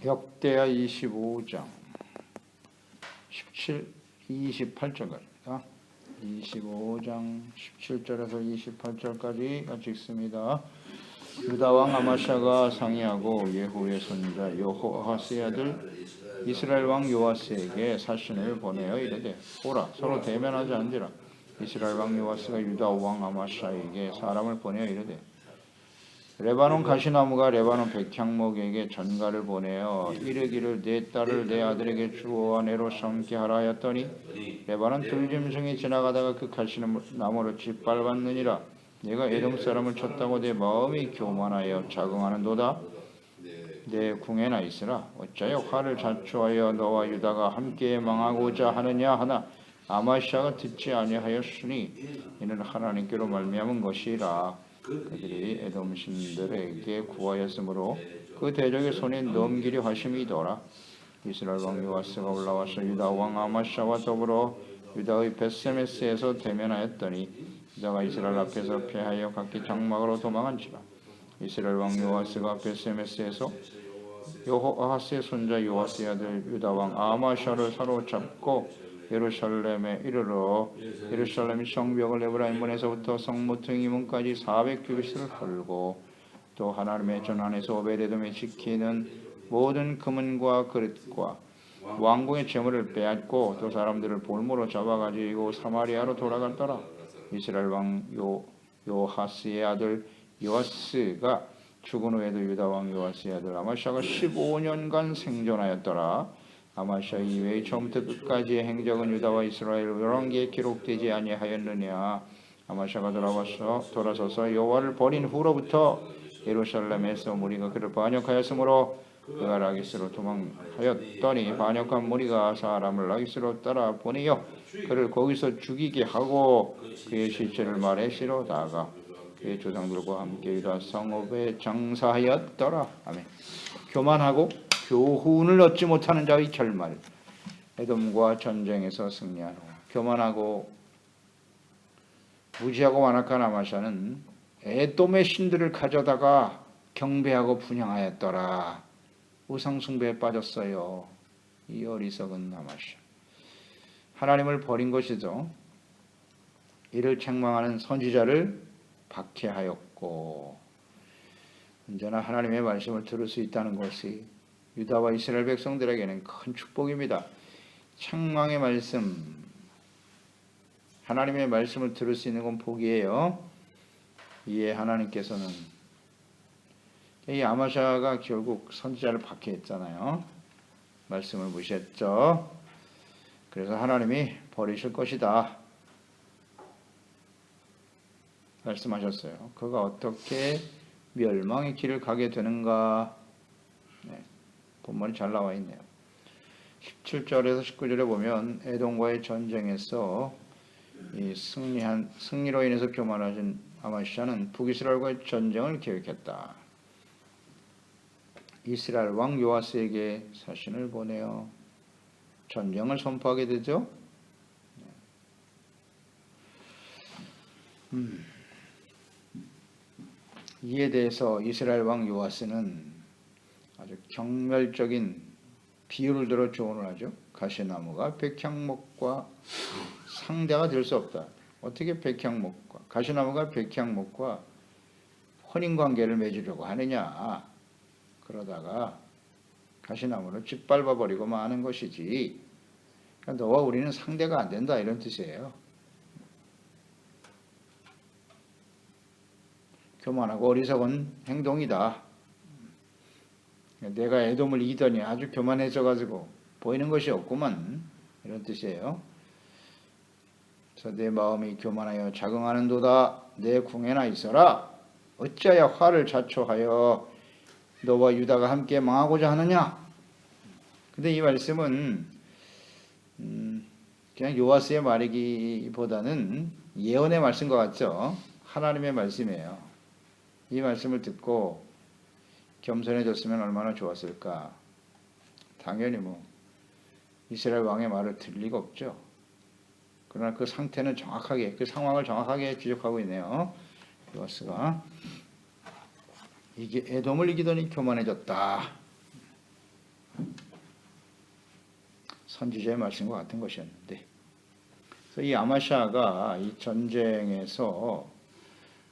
역대하 25장 28절까지입니다. 25장 17절에서 28절까지 같이 읽습니다. 유다왕 아마샤가 상의하고 예후의 손자 여호아하스의 아들 이스라엘 왕 요아스에게 사신을 보내어 이르되 보라 서로 대면하지 않으리라. 이스라엘 왕 요아스가 유다 왕 아마샤에게 사람을 보내어 이르되 레바논 가시나무가 레바논 백향목에게 전가를 보내어 이르기를 내 딸을 내 아들에게 주어 아내로 삼게 하라 하였더니 레바논 들짐승이 지나가다가 그 가시나무를 짓밟았느니라. 내가 에돔 사람을 쳤다고 내 마음이 교만하여 자긍하는도다. 내 궁에나 있으라. 어찌하여 화를 자초하여 너와 유다가 함께 망하고자 하느냐 하나 아마샤가 듣지 아니하였으니 이는 하나님께로 말미암은 것이라. 그들이 에돔 신들에게 구하였으므로 그 대적의 손에 넘기려 하심이더라. 이스라엘 왕 요아스가 올라와서 유다 왕 아마샤와 더불어 유다의 벳세메스에서 대면하였더니 유다가 이스라엘 앞에서 패하여 각기 장막으로 도망한지라. 이스라엘 왕 요아스가 벳세메스에서 여호아하스의 손자 요아스의 아들 유다 왕 아마샤를 사로잡고 예루살렘에 이르러 예루살렘 성벽을 에브라임 문에서부터 성 모퉁이 문까지 400규빗을 헐고 또 하나님의 전 안에서 오베데돔이 지키는 모든 금은과 그릇과 왕궁의 재물을 빼앗고 또 사람들을 볼모로 잡아가지고 사마리아로 돌아갔더라. 이스라엘 왕 요하스의 아들 요아스가 죽은 후에도 유다 왕 요아스의 아들 아마샤가 15년간 생존하였더라. 아마샤 이외의 처음부터 끝까지의 행적은 유다와 이스라엘 열왕기에 기록되지 아니하였느냐. 아마샤가 돌아서서 여호와를 버린 후로부터 예루살렘에서 무리가 그를 반역하였으므로 그가 라기스로 도망하였더니 반역한 무리가 사람을 라기스로 따라 보내어 그를 거기서 죽이게 하고 그의 시체를 마레시로 다가 그의 조상들과 함께 유다 성읍에 장사하였더라. 아멘. 교만하고 교훈을 얻지 못하는 자의 결말. 에돔과 전쟁에서 승리한 후 교만하고 무지하고 완악한 아마샤는 에돔의 신들을 가져다가 경배하고 분향하였더라. 우상숭배에 빠졌어요. 이 어리석은 아마샤. 하나님을 버린 것이죠. 이를 책망하는 선지자를 박해하였고 언제나 하나님의 말씀을 들을 수 있다는 것이 유다와 이스라엘 백성들에게는 큰 축복입니다. 책망의 말씀, 하나님의 말씀을 들을 수 있는 건 복이에요. 이에 하나님께서는 이 아마샤가 결국 선지자를 박해했잖아요. 말씀을 무시했죠. 그래서 하나님이 버리실 것이다 말씀하셨어요. 그가 어떻게 멸망의 길을 가게 되는가. 본문이 잘 나와 있네요. 17절에서 19절에 보면 에돔과의 전쟁에서 이 승리로 인해서 교만하신 아마샤는 북이스라엘과의 전쟁을 계획했다. 이스라엘 왕 요아스에게 사신을 보내어 전쟁을 선포하게 되죠. 이에 대해서 이스라엘 왕 요아스는 아주 경멸적인 비유를 들어 조언을 하죠. 가시나무가 백향목과 상대가 될 수 없다. 어떻게 백향목과 가시나무가 백향목과 혼인관계를 맺으려고 하느냐. 그러다가 가시나무를 짓밟아버리고 마는 것이지. 그러니까 너와 우리는 상대가 안 된다 이런 뜻이에요. 교만하고 어리석은 행동이다. 내가 에돔을 이기더니 아주 교만해져가지고 보이는 것이 없구만 이런 뜻이에요. 그래서 내 마음이 교만하여 자긍하는도다. 내 궁에나 있어라. 어찌하여 화를 자초하여 너와 유다가 함께 망하고자 하느냐. 근데 이 말씀은 그냥 요아스의 말이기보다는 예언의 말씀인 것 같죠. 하나님의 말씀이에요. 이 말씀을 듣고 겸손해졌으면 얼마나 좋았을까. 당연히 이스라엘 왕의 말을 들을 리가 없죠. 그러나 그 상태는 정확하게, 그 상황을 정확하게 지적하고 있네요. 요아스가 이게 에돔을 이기더니 교만해졌다. 선지자의 말씀과 같은 것이었는데, 그래서 이 아마샤가 이 전쟁에서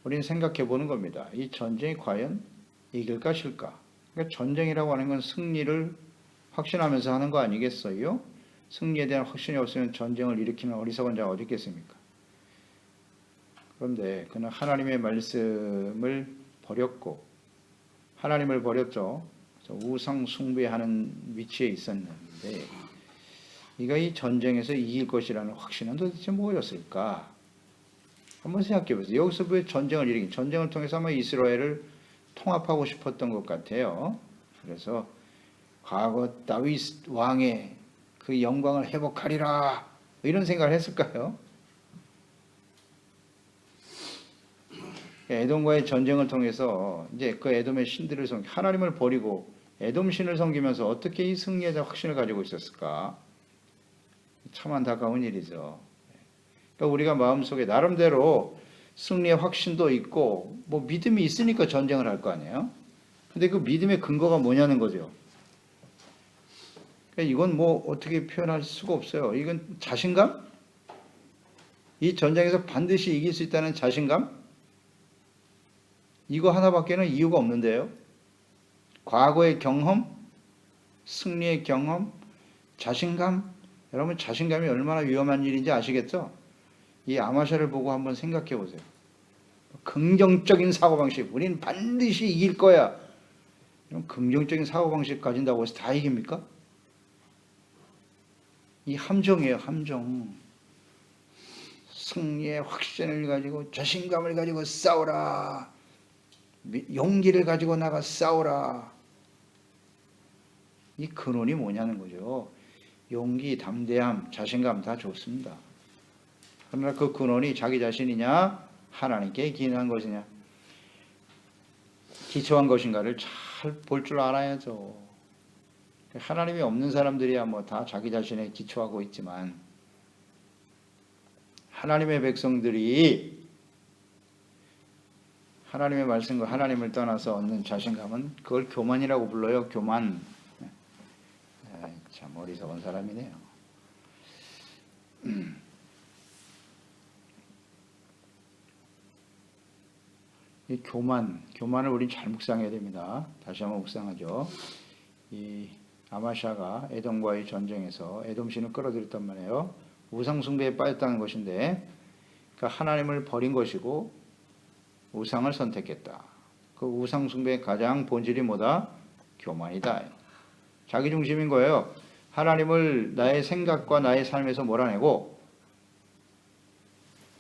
우리는 생각해 보는 겁니다. 이 전쟁이 과연 이길까 실까? 그러니까 전쟁이라고 하는 건 승리를 확신하면서 하는 거 아니겠어요? 승리에 대한 확신이 없으면 전쟁을 일으키는 어리석은 자가 어디 있겠습니까? 그런데 그는 하나님의 말씀을 버렸고, 하나님을 버렸죠. 그래서 우상 숭배하는 위치에 있었는데, 이가 이 전쟁에서 이길 것이라는 확신은 도대체 뭐였을까? 한번 생각해 보세요. 여기서 왜 전쟁을 통해서 아마 이스라엘을 통합하고 싶었던 것 같아요. 그래서 과거 다윗 왕의 그 영광을 회복하리라, 이런 생각을 했을까요? 에돔과의 전쟁을 통해서 이제 그 에돔의 신들을 하나님을 버리고 에돔 신을 섬기면서 어떻게 이 승리에 대한 확신을 가지고 있었을까? 참 안타까운 일이죠. 그러니까 우리가 마음속에 나름대로 승리의 확신도 있고 뭐 믿음이 있으니까 전쟁을 할 거 아니에요. 근데 그 믿음의 근거가 뭐냐는 거죠. 그러니까 이건 뭐 어떻게 표현할 수가 없어요. 이건 자신감? 이 전쟁에서 반드시 이길 수 있다는 자신감? 이거 하나밖에는 이유가 없는데요. 과거의 경험, 승리의 경험, 자신감. 여러분 자신감이 얼마나 위험한 일인지 아시겠죠? 이 아마샤를 보고 한번 생각해 보세요. 긍정적인 사고방식, 우리는 반드시 이길 거야. 이런 긍정적인 사고방식 가진다고 해서 다 이깁니까? 이 함정이에요, 함정. 승리의 확신을 가지고 자신감을 가지고 싸우라. 용기를 가지고 나가 싸우라. 이 근원이 뭐냐는 거죠. 용기, 담대함, 자신감 다 좋습니다. 그러나 그 근원이 자기 자신이냐, 하나님께 기인한 것이냐, 기초한 것인가를 잘 볼 줄 알아야죠. 하나님이 없는 사람들이야 뭐 다 자기 자신에 기초하고 있지만, 하나님의 백성들이 하나님의 말씀과 하나님을 떠나서 얻는 자신감은 그걸 교만이라고 불러요. 교만. 참 어리석은 사람이네요. 이 교만을 우린 잘 묵상해야 됩니다. 다시 한번 묵상하죠. 이 아마샤가 에돔과의 전쟁에서 에돔 신을 끌어들였단 말이에요. 우상 숭배에 빠졌다는 것인데, 그러니까 하나님을 버린 것이고 우상을 선택했다. 그 우상 숭배의 가장 본질이 뭐다? 교만이다. 자기 중심인 거예요. 하나님을 나의 생각과 나의 삶에서 몰아내고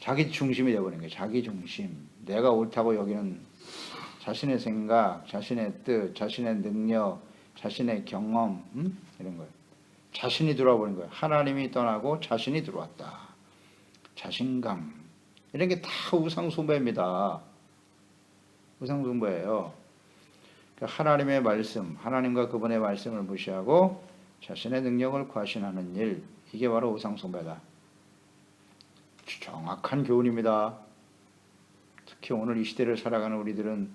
자기 중심이 되어버린 거예요. 자기 중심. 내가 옳다고 여기는 자신의 생각, 자신의 뜻, 자신의 능력, 자신의 경험, 이런 거예요. 자신이 들어와 버린 거예요. 하나님이 떠나고 자신이 들어왔다. 자신감. 이런 게 다 우상숭배입니다. 우상숭배예요. 하나님의 말씀, 하나님과 그분의 말씀을 무시하고 자신의 능력을 과신하는 일, 이게 바로 우상숭배다. 정확한 교훈입니다. 특히 오늘 이 시대를 살아가는 우리들은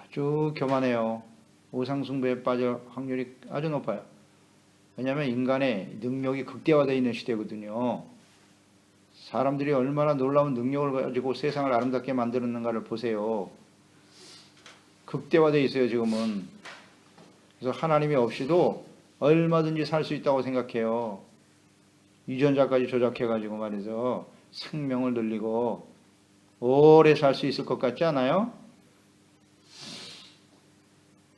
아주 교만해요. 우상숭배에 빠질 확률이 아주 높아요. 왜냐하면 인간의 능력이 극대화되어 있는 시대거든요. 사람들이 얼마나 놀라운 능력을 가지고 세상을 아름답게 만들었는가를 보세요. 극대화되어 있어요, 지금은. 그래서 하나님이 없이도 얼마든지 살 수 있다고 생각해요. 유전자까지 조작해가지고 말이죠. 생명을 늘리고 오래 살 수 있을 것 같지 않아요?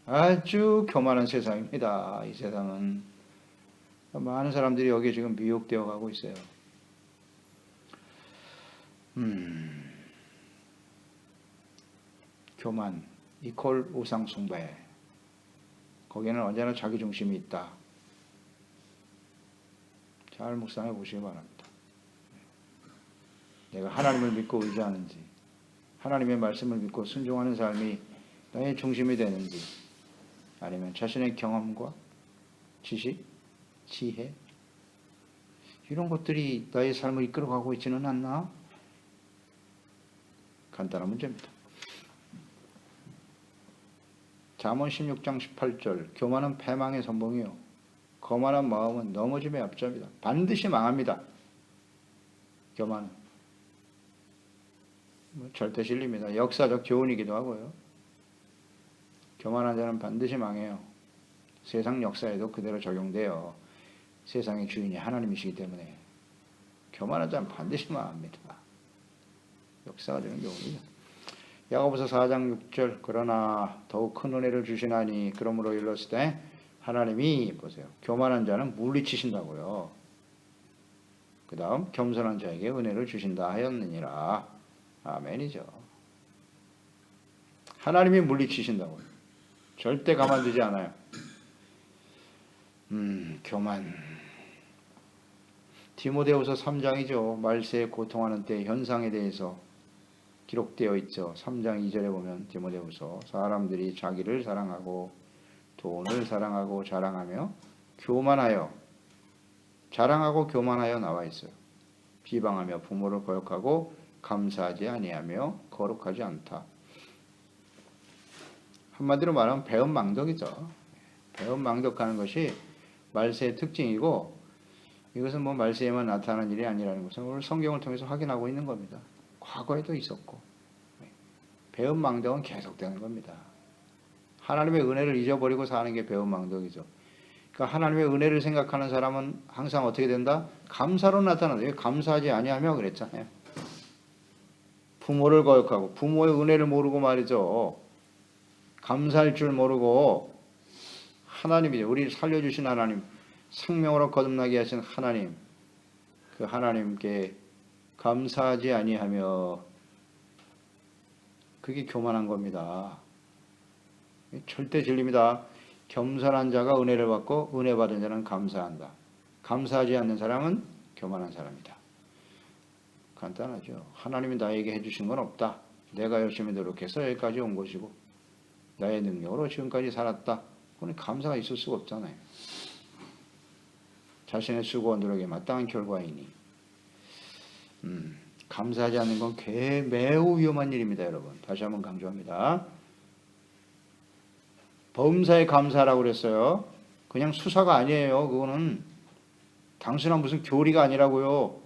아주 교만한 세상입니다. 이 세상은. 많은 사람들이 여기에 지금 미혹되어 가고 있어요. 교만, 이퀄 우상숭배. 거기에는 언제나 자기 중심이 있다. 잘 묵상해 보시기 바랍니다. 내가 하나님을 믿고 의지하는지, 하나님의 말씀을 믿고 순종하는 삶이 나의 중심이 되는지, 아니면 자신의 경험과 지식, 지혜, 이런 것들이 나의 삶을 이끌어가고 있지는 않나? 간단한 문제입니다. 잠언 16장 18절, 교만은 패망의 선봉이요 거만한 마음은 넘어짐에 앞섭니다. 반드시 망합니다. 교만은. 절대 진리입니다. 역사적 교훈이기도 하고요. 교만한 자는 반드시 망해요. 세상 역사에도 그대로 적용돼요. 세상의 주인이 하나님이시기 때문에 교만한 자는 반드시 망합니다. 역사가 되는 교훈이죠. 야고보서 4장 6절 그러나 더욱 큰 은혜를 주시나니 그러므로 일렀을 때 하나님이 보세요. 교만한 자는 물리치신다고요. 그 다음 겸손한 자에게 은혜를 주신다 하였느니라. 아멘이죠. 하나님이 물리치신다고요. 절대 가만두지 않아요. 교만. 디모데후서 3장이죠. 말세에 고통하는 때 현상에 대해서 기록되어 있죠. 3장 2절에 보면 디모데후서 사람들이 자기를 사랑하고 돈을 사랑하고 자랑하며 교만하여 자랑하고 교만하여 나와 있어요. 비방하며 부모를 거역하고 감사하지 아니하며 거룩하지 않다. 한마디로 말하면 배은망덕이죠. 배은망덕하는 것이 말세의 특징이고 이것은 뭐 말세에만 나타나는 일이 아니라는 것은 오늘 성경을 통해서 확인하고 있는 겁니다. 과거에도 있었고 배은망덕은 계속되는 겁니다. 하나님의 은혜를 잊어버리고 사는 게 배은망덕이죠. 그러니까 하나님의 은혜를 생각하는 사람은 항상 어떻게 된다? 감사로 나타난다. 감사하지 아니하며 그랬잖아요. 부모를 거역하고 부모의 은혜를 모르고 말이죠. 감사할 줄 모르고 하나님이죠. 우리를 살려주신 하나님, 생명으로 거듭나게 하신 하나님, 그 하나님께 감사하지 아니하며 그게 교만한 겁니다. 절대 진리입니다. 겸손한 자가 은혜를 받고 은혜 받은 자는 감사한다. 감사하지 않는 사람은 교만한 사람이다. 간단하죠. 하나님이 나에게 해주신 건 없다. 내가 열심히 노력해서 여기까지 온 것이고 나의 능력으로 지금까지 살았다. 그건 감사가 있을 수가 없잖아요. 자신의 수고와 노력에 마땅한 결과이니 감사하지 않는 건 매우 위험한 일입니다. 여러분. 다시 한번 강조합니다. 범사에 감사하라고 그랬어요. 그냥 수사가 아니에요. 그거는 단순한 무슨 교리가 아니라고요.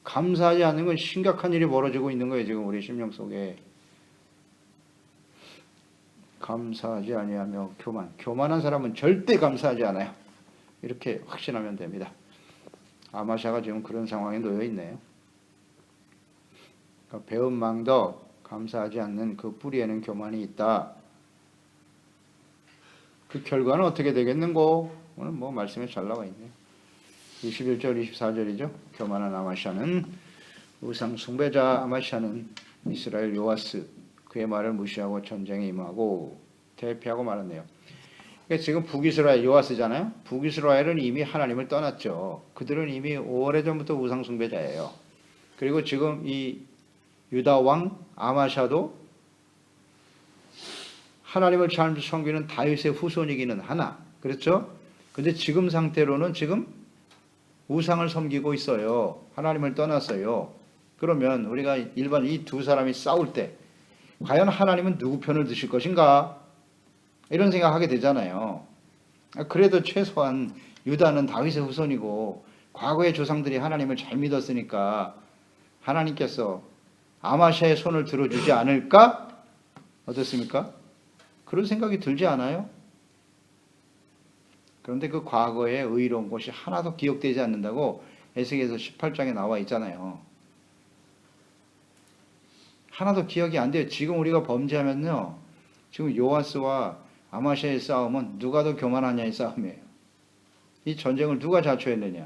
감사하지 않는 건 심각한 일이 벌어지고 있는 거예요. 지금 우리 심령 속에. 감사하지 아니하며 교만한 사람은 절대 감사하지 않아요. 이렇게 확신하면 됩니다. 아마샤가 지금 그런 상황에 놓여 있네요. 그러니까 배은망덕, 감사하지 않는 그 뿌리에는 교만이 있다. 그 결과는 어떻게 되겠는고? 오늘 뭐 말씀에 잘 나와 있네요. 21절 24절이죠. 교만한 아마샤는 우상 숭배자 아마샤는 이스라엘 요아스 그의 말을 무시하고 전쟁에 임하고 대피하고 말았네요. 그러니까 지금 북이스라엘 요아스잖아요. 북이스라엘은 이미 하나님을 떠났죠. 그들은 이미 오래전부터 우상 숭배자예요. 그리고 지금 이 유다 왕 아마샤도 하나님을 잘 섬기는 다윗의 후손이기는 하나. 그렇죠? 근데 지금 상태로는 지금 우상을 섬기고 있어요. 하나님을 떠났어요. 그러면 우리가 일반 이 두 사람이 싸울 때 과연 하나님은 누구 편을 드실 것인가? 이런 생각하게 되잖아요. 그래도 최소한 유다는 다윗의 후손이고 과거의 조상들이 하나님을 잘 믿었으니까 하나님께서 아마샤의 손을 들어주지 않을까? 어떻습니까? 그런 생각이 들지 않아요? 그런데 그 과거의 의로운 것이 하나도 기억되지 않는다고 에스겔서 18장에 나와 있잖아요. 하나도 기억이 안 돼요. 지금 우리가 범죄하면요. 지금 요아스와 아마샤의 싸움은 누가 더 교만하냐의 싸움이에요. 이 전쟁을 누가 자초했느냐.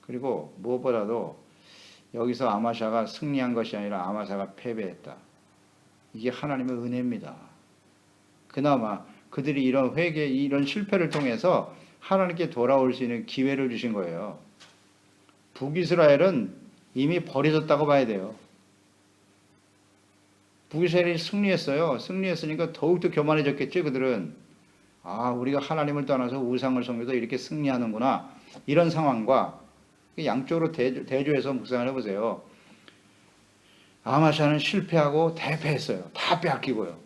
그리고 무엇보다도 여기서 아마샤가 승리한 것이 아니라 아마샤가 패배했다. 이게 하나님의 은혜입니다. 그나마 그들이 이런 회개, 이런 실패를 통해서 하나님께 돌아올 수 있는 기회를 주신 거예요. 북이스라엘은 이미 버려졌다고 봐야 돼요. 북이스라엘이 승리했어요. 승리했으니까 더욱더 교만해졌겠죠. 그들은 우리가 하나님을 떠나서 우상을 섬겨도 이렇게 승리하는구나. 이런 상황과 양쪽으로 대조해서 묵상을 해보세요. 아마샤는 실패하고 대패했어요. 다 빼앗기고요.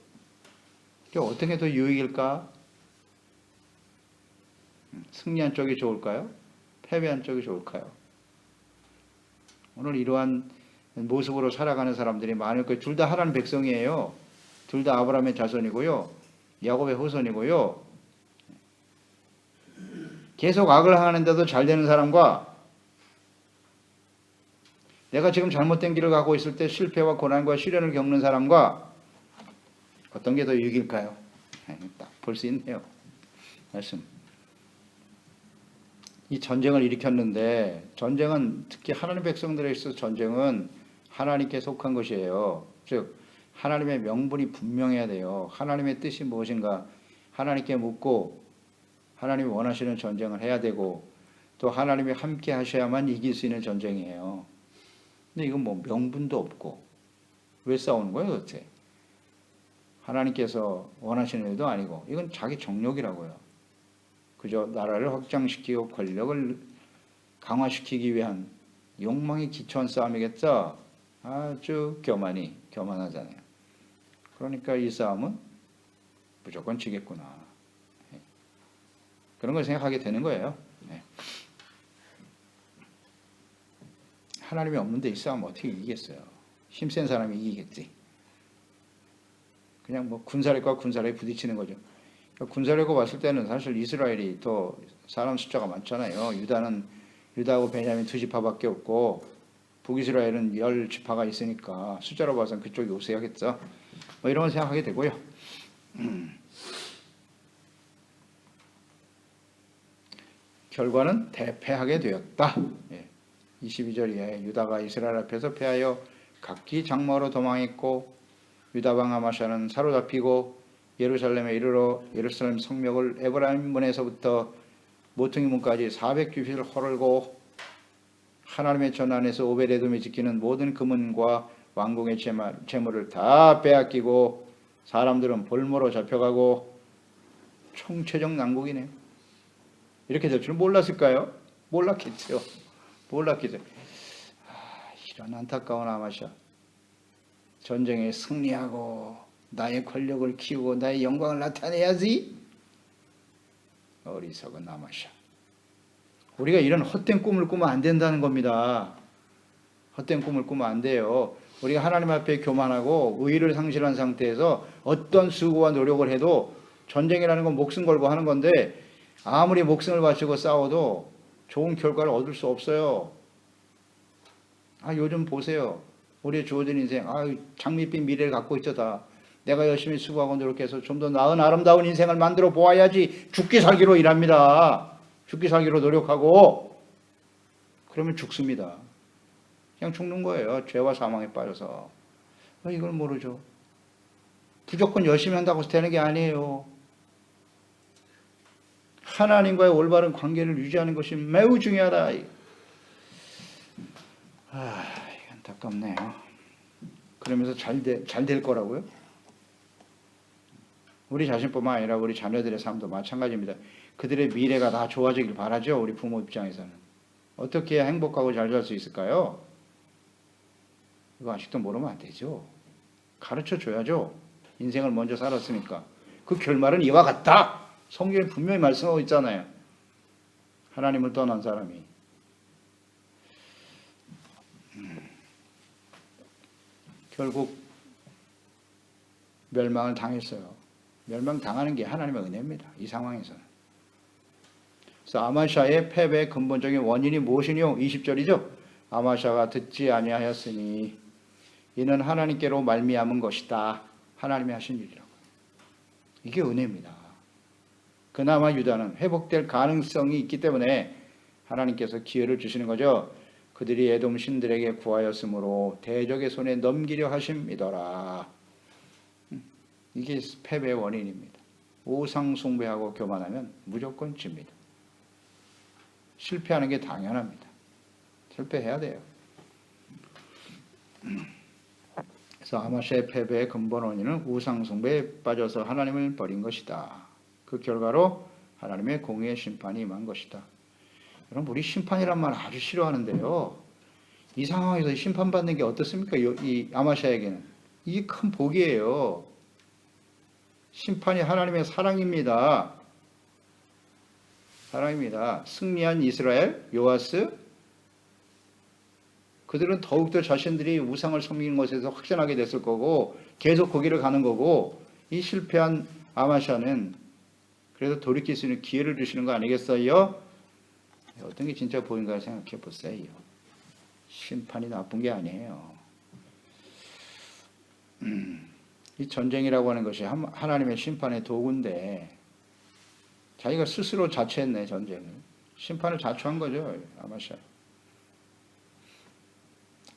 어떤 게 더 유익일까? 승리한 쪽이 좋을까요? 패배한 쪽이 좋을까요? 오늘 이러한 모습으로 살아가는 사람들이 많을 거예요. 둘 다 하나님 백성이에요. 둘 다 아브라함의 자손이고요. 야곱의 후손이고요. 계속 악을 하는데도 잘 되는 사람과 내가 지금 잘못된 길을 가고 있을 때 실패와 고난과 시련을 겪는 사람과 어떤 게 더 유익일까요? 딱 볼 수 있네요. 말씀. 이 전쟁을 일으켰는데 전쟁은 특히 하나님의 백성들에 있어서 전쟁은 하나님께 속한 것이에요. 즉 하나님의 명분이 분명해야 돼요. 하나님의 뜻이 무엇인가 하나님께 묻고 하나님이 원하시는 전쟁을 해야 되고 또 하나님이 함께 하셔야만 이길 수 있는 전쟁이에요. 근데 이건 뭐 명분도 없고 왜 싸우는 거예요 도대체? 하나님께서 원하시는 일도 아니고 이건 자기 정욕이라고요. 그저 나라를 확장시키고 권력을 강화시키기 위한 욕망에 기초한 싸움이겠죠. 아주 교만하잖아요. 그러니까 이 싸움은 무조건 지겠구나. 그런 걸 생각하게 되는 거예요. 하나님이 없는데 이 싸움 어떻게 이기겠어요? 힘센 사람이 이기겠지. 그냥 뭐 군사력과 군사력이 부딪히는 거죠. 군사력으로 봤을 때는 사실 이스라엘이 더 사람 숫자가 많잖아요. 유다하고 베냐민 2지파밖에 없고 북이스라엘은 10지파가 있으니까 숫자로 봐서는 그쪽이 우세하겠죠. 뭐 이런 걸 생각하게 되고요. 결과는 대패하게 되었다. 22절 이하에 유다가 이스라엘 앞에서 패하여 각기 장막으로 도망했고 유다 왕 아마샤는 사로잡히고 예루살렘에 이르러 예루살렘 성벽을 에브라임 문에서부터 모퉁이 문까지 400규빗을 헐고 하나님의 전 안에서 오베데돔이 지키는 모든 금은과 왕궁의 재물을 다 빼앗기고 사람들은 볼모로 잡혀가고 총체적 난국이네요. 이렇게 될 줄 몰랐을까요? 몰랐겠죠. 이런 안타까운 아마샤. 전쟁에 승리하고 나의 권력을 키우고 나의 영광을 나타내야지. 어리석은 아마샤. 우리가 이런 헛된 꿈을 꾸면 안 된다는 겁니다. 헛된 꿈을 꾸면 안 돼요. 우리가 하나님 앞에 교만하고 의의를 상실한 상태에서 어떤 수고와 노력을 해도 전쟁이라는 건 목숨 걸고 하는 건데 아무리 목숨을 바치고 싸워도 좋은 결과를 얻을 수 없어요. 요즘 보세요. 우리의 주어진 인생, 장밋빛 미래를 갖고 있다. 내가 열심히 수고하고 노력해서 좀 더 나은 아름다운 인생을 만들어 보아야지. 죽기 살기로 일합니다. 죽기 살기로 노력하고 그러면 죽습니다. 그냥 죽는 거예요. 죄와 사망에 빠져서. 이걸 모르죠. 무조건 열심히 한다고 해서 되는 게 아니에요. 하나님과의 올바른 관계를 유지하는 것이 매우 중요하다. 안타깝네요. 그러면서 잘 될 거라고요? 우리 자신뿐만 아니라 우리 자녀들의 삶도 마찬가지입니다. 그들의 미래가 다 좋아지길 바라죠. 우리 부모 입장에서는. 어떻게 해야 행복하고 잘 살 수 있을까요? 이거 아직도 모르면 안 되죠. 가르쳐 줘야죠. 인생을 먼저 살았으니까. 그 결말은 이와 같다. 성경에 분명히 말씀하고 있잖아요. 하나님을 떠난 사람이. 결국 멸망을 당했어요. 멸망당하는 게 하나님의 은혜입니다. 이 상황에서는. 그래서 아마샤의 패배의 근본적인 원인이 무엇이뇨? 20절이죠. 아마샤가 듣지 아니하였으니 이는 하나님께로 말미암은 것이다. 하나님이 하신 일이라고. 이게 은혜입니다. 그나마 유다는 회복될 가능성이 있기 때문에 하나님께서 기회를 주시는 거죠. 그들이 에돔 신들에게 구하였으므로 대적의 손에 넘기려 하심이더라. 이게 패배의 원인입니다. 우상 숭배하고 교만하면 무조건 집니다. 실패하는 게 당연합니다. 실패해야 돼요. 그래서 아마샤의 패배의 근본 원인은 우상 숭배에 빠져서 하나님을 버린 것이다. 그 결과로 하나님의 공의의 심판이 임한 것이다. 여러분, 우리 심판이란 말 아주 싫어하는데요. 이 상황에서 심판받는 게 어떻습니까? 이 아마샤에게는. 이게 큰 복이에요. 심판이 하나님의 사랑입니다. 사랑입니다. 승리한 이스라엘, 요아스, 그들은 더욱더 자신들이 우상을 섬기는 것에서 확신하게 됐을 거고 계속 거기를 가는 거고, 이 실패한 아마샤는 그래도 돌이킬 수 있는 기회를 주시는 거 아니겠어요? 어떤 게 진짜 보인가 생각해 보세요. 심판이 나쁜 게 아니에요. 이 전쟁이라고 하는 것이 하나님의 심판의 도구인데 자기가 스스로 자초했네. 전쟁을, 심판을 자초한 거죠. 아마샤.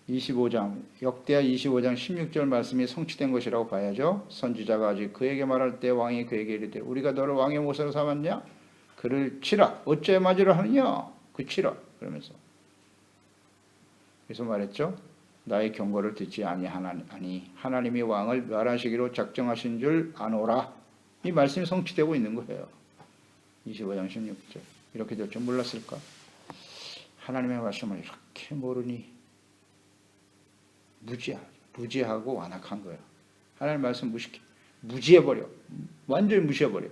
25장 역대하 25장 16절 말씀이 성취된 것이라고 봐야죠. 선지자가 아직 그에게 말할 때 왕이 그에게 이르되 우리가 너를 왕의 모사로 삼았냐? 그를 치라. 어째 맞으려 하느냐? 그 치라. 그러면서 그래서 말했죠. 나의 경고를 듣지 아니 하나님이 왕을 멸하시기로 작정하신 줄 아노라. 이 말씀이 성취되고 있는 거예요. 25장 16절. 이렇게 될 줄 몰랐을까? 하나님의 말씀을 이렇게 모르니 무지하고 완악한 거예요. 하나님 말씀 무지해버려. 완전히 무시해버려.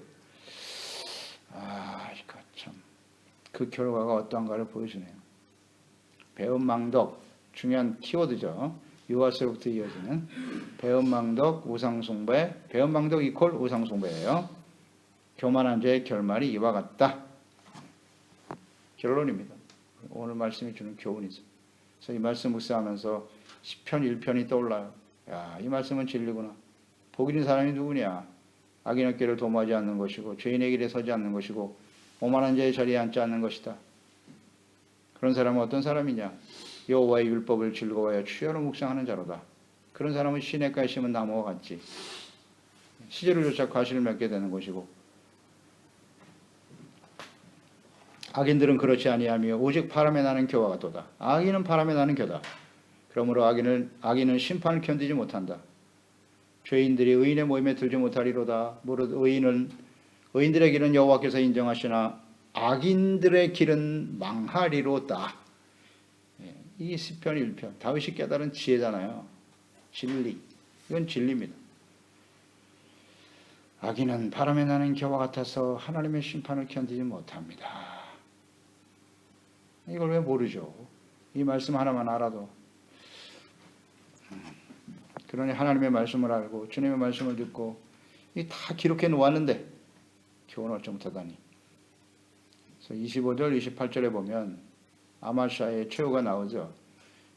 참. 그 결과가 어떠한가를 보여주네요. 배은망덕, 중요한 키워드죠. 요아스로부터 이어지는 배은망덕, 우상숭배. 배은망덕 이퀄 우상숭배예요. 교만한 자의 결말이 이와 같다. 결론입니다. 오늘 말씀이 주는 교훈이죠. 그래서 이 말씀 묵상하면서 10편 1편이 떠올라요. 야, 이 말씀은 진리구나. 복 있는 사람이 누구냐? 악인의 길을 도모하지 않는 것이고 죄인의 길에 서지 않는 것이고 오만한 자의 자리에 앉지 않는 것이다. 그런 사람은 어떤 사람이냐? 여호와의 율법을 즐거워하여 추여로 묵상하는 자로다. 그런 사람은 시냇가에 심은 나무와 같지. 시절을 쫓아 과실을 맺게 되는 것이고, 악인들은 그렇지 아니하며 오직 바람에 나는 겨와 같도다. 악인은 바람에 나는 겨다. 그러므로 악인은 심판을 견디지 못한다. 죄인들이 의인의 모임에 들지 못하리로다. 무릇 의인들의 길은 여호와께서 인정하시나 악인들의 길은 망하리로다. 이 시편 1편 다윗이 깨달은 지혜잖아요. 진리. 이건 진리입니다. 악인은 바람에 나는 겨와 같아서 하나님의 심판을 견디지 못합니다. 이걸 왜 모르죠? 이 말씀 하나만 알아도. 그러니 하나님의 말씀을 알고 주님의 말씀을 듣고 이 다 기록해 놓았는데 교훈을 얻지 못하다니. 그래서 25절 28절에 보면 아마샤의 최후가 나오죠.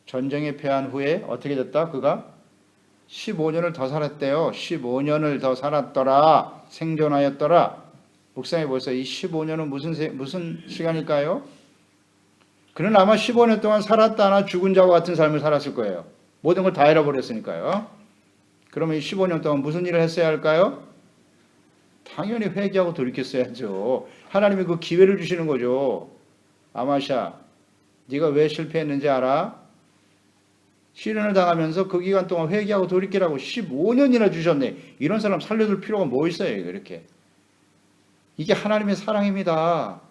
전쟁에 패한 후에 어떻게 됐다? 그가 15년을 더 살았대요. 15년을 더 살았더라. 생존하였더라. 묵상해 보세요. 이 15년은 무슨 시간일까요? 그는 아마 15년 동안 살았다 하나 죽은 자와 같은 삶을 살았을 거예요. 모든 걸 다 잃어버렸으니까요. 그러면 이 15년 동안 무슨 일을 했어야 할까요? 당연히 회개하고 돌이켰어야죠. 하나님이 그 기회를 주시는 거죠. 아마샤, 네가 왜 실패했는지 알아? 시련을 당하면서 그 기간 동안 회개하고 돌이키라고 15년이나 주셨네. 이런 사람 살려둘 필요가 뭐 있어요, 이렇게. 이게 하나님의 사랑입니다.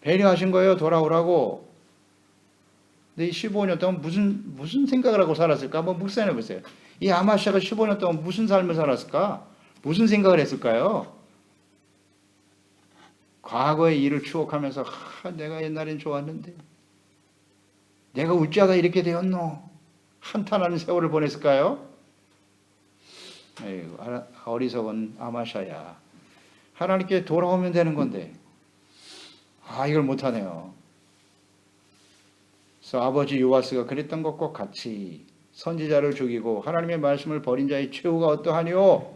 배려하신 거예요, 돌아오라고. 근데 이 15년 동안 무슨 생각을 하고 살았을까? 한번 묵상해 보세요. 이 아마샤가 15년 동안 무슨 삶을 살았을까? 무슨 생각을 했을까요? 과거의 일을 추억하면서 내가 옛날엔 좋았는데 내가 어찌하다 이렇게 되었노? 한탄하는 세월을 보냈을까요? 에이구, 어리석은 아마샤야. 하나님께 돌아오면 되는 건데 이걸 못하네요. 그래서 아버지 요아스가 그랬던 것과 같이 선지자를 죽이고 하나님의 말씀을 버린 자의 최후가 어떠하뇨?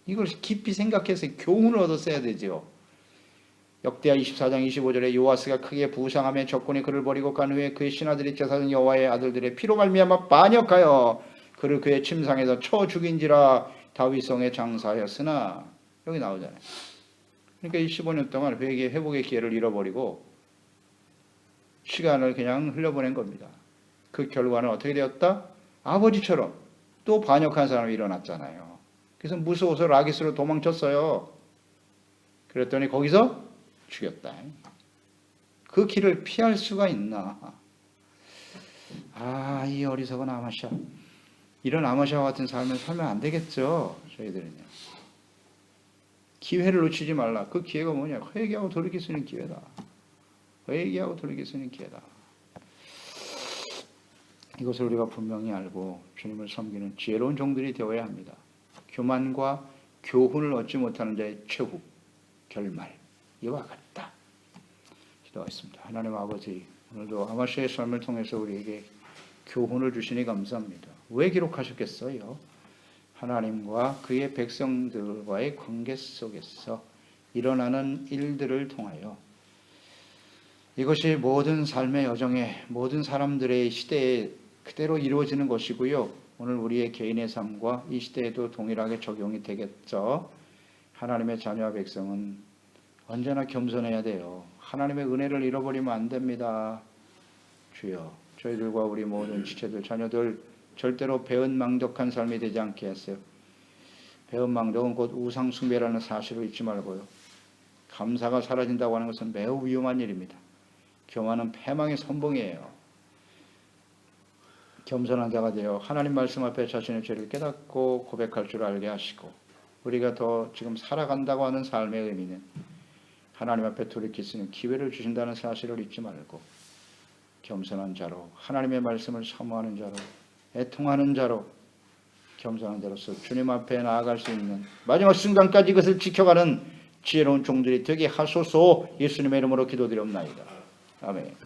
이걸 깊이 생각해서 교훈을 얻었어야 되죠. 역대하 24장 25절에 요아스가 크게 부상하며 적군이 그를 버리고 간 후에 그의 신하들이 제사장 여호와의 아들들의 피로 말미암아 반역하여 그를 그의 침상에서 쳐 죽인지라 다윗성에 장사하였으나. 여기 나오잖아요. 그러니까 이 15년 동안 회복의 기회를 잃어버리고 시간을 그냥 흘려보낸 겁니다. 그 결과는 어떻게 되었다? 아버지처럼 또 반역한 사람이 일어났잖아요. 그래서 무서워서 라기스로 도망쳤어요. 그랬더니 거기서 죽였다. 그 길을 피할 수가 있나? 이 어리석은 아마샤. 이런 아마샤와 같은 삶을 살면 안 되겠죠. 저희들은요. 기회를 놓치지 말라. 그 기회가 뭐냐? 회개하고 돌이킬 수 있는 기회다. 회개하고 돌이킬 수 있는 기회다. 이것을 우리가 분명히 알고 주님을 섬기는 지혜로운 종들이 되어야 합니다. 교만과 교훈을 얻지 못하는 자의 최후 결말 이와 같다. 기도하겠습니다. 하나님 아버지, 오늘도 아마시아의 삶을 통해서 우리에게 교훈을 주시니 감사합니다. 왜 기록하셨겠어요? 하나님과 그의 백성들과의 관계 속에서 일어나는 일들을 통하여 이것이 모든 삶의 여정에 모든 사람들의 시대에 그대로 이루어지는 것이고요. 오늘 우리의 개인의 삶과 이 시대에도 동일하게 적용이 되겠죠. 하나님의 자녀와 백성은 언제나 겸손해야 돼요. 하나님의 은혜를 잃어버리면 안 됩니다. 주여, 저희들과 우리 모든 지체들, 자녀들 절대로 배은망덕한 삶이 되지 않게 하세요. 배은망덕은 곧 우상숭배라는 사실을 잊지 말고요. 감사가 사라진다고 하는 것은 매우 위험한 일입니다. 교만은 패망의 선봉이에요. 겸손한 자가 되어 하나님 말씀 앞에 자신의 죄를 깨닫고 고백할 줄 알게 하시고 우리가 더 지금 살아간다고 하는 삶의 의미는 하나님 앞에 돌이킬 수 있는 기회를 주신다는 사실을 잊지 말고 겸손한 자로 하나님의 말씀을 사모하는 자로 애통하는 자로 겸손한 자로서 주님 앞에 나아갈 수 있는 마지막 순간까지 이것을 지켜가는 지혜로운 종들이 되게 하소서. 예수님의 이름으로 기도드리옵나이다. 아멘.